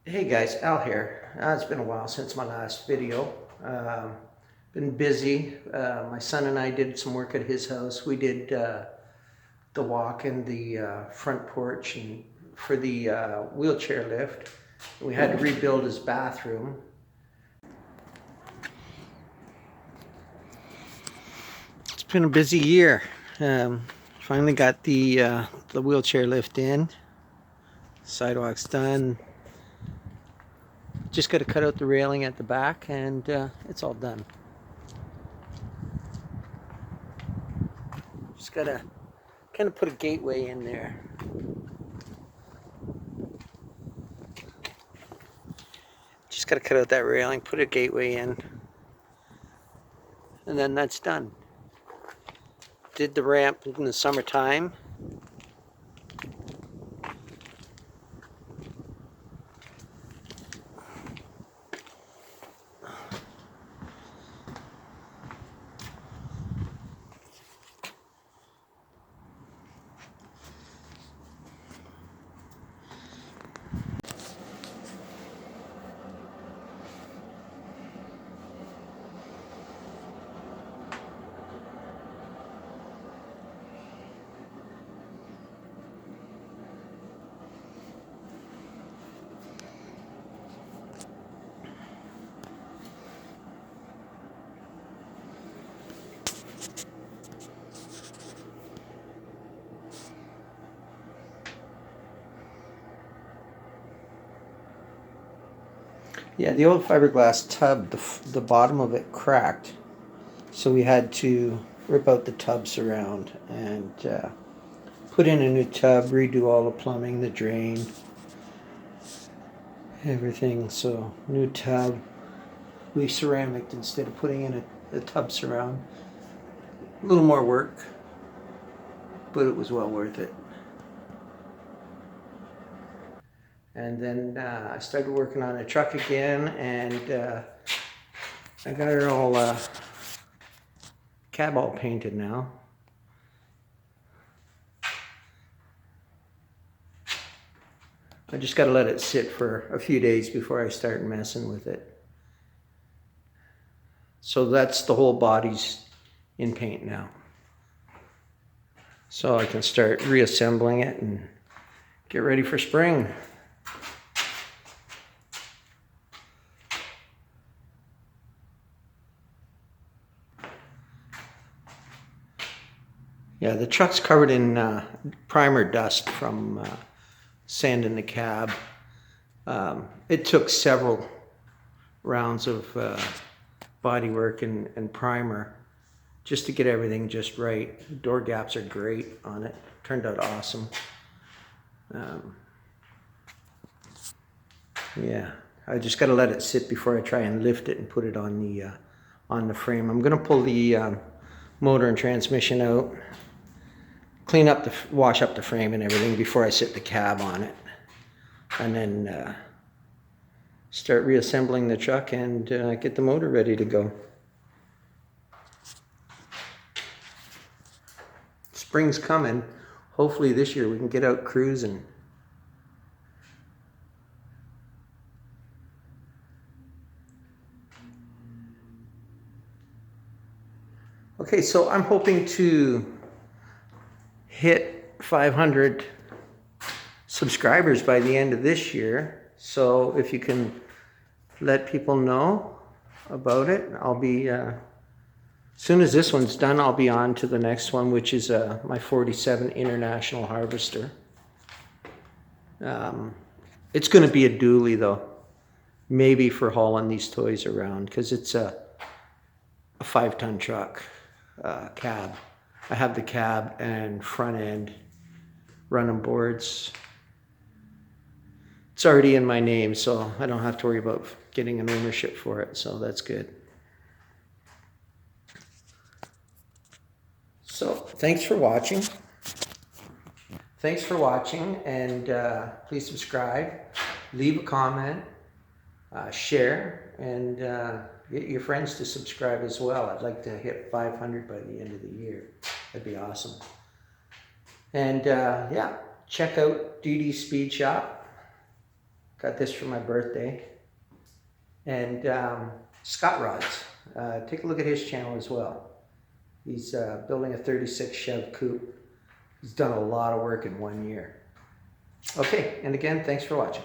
Hey guys, Al here. It's been a while since my last video. Been busy. My son and I did some work at his house. We did the walk in the front porch and for the wheelchair lift. We had to rebuild his bathroom. It's been a busy year. Finally got the wheelchair lift in. Sidewalk's done. Just got to cut out the railing at the back and it's all done. Just got to kind of put a gateway in there. Just got to cut out that railing, put a gateway in, and then that's done. Did the ramp in the summertime. Yeah, the old fiberglass tub, the bottom of it cracked. So we had to rip out the tubs around and put in a new tub, redo all the plumbing, the drain, everything. So new tub. We ceramic instead of putting in a tub surround. A little more work, but it was well worth it. And then I started working on a truck again, and I got it all cab all painted now. I just got to let it sit for a few days before I start messing with it. So that's the whole body's in paint now. So I can start reassembling it and get ready for spring. Yeah, the truck's covered in primer dust from sanding the cab. It took several rounds of body work and primer just to get everything just right. The door gaps are great on it. Turned out awesome. Yeah, I just got to let it sit before I try and lift it and put it on the frame. I'm gonna pull the motor and transmission out, clean up wash up the frame and everything before I sit the cab on it, and then start reassembling the truck and get the motor ready to go. Spring's coming. Hopefully this year we can get out cruising. Okay, so I'm hoping to hit 500 subscribers by the end of this year. So if you can let people know about it, I'll be, as soon as this one's done, I'll be on to the next one, which is my 47 International Harvester. It's going to be a dually though, maybe for hauling these toys around, because it's a 5-ton truck, cab. I have the cab and front end running boards. It's already in my name, so I don't have to worry about getting an ownership for it, so that's good. So thanks for watching. And please subscribe, leave a comment, share, and get your friends to subscribe as well. I'd like to hit 500 by the end of the year. That'd be awesome. And yeah, check out DD Speed Shop. Got this for my birthday. And Scott Rods. Take a look at his channel as well. He's building a 36 Chev coupe. He's done a lot of work in 1 year. Okay, and again, thanks for watching.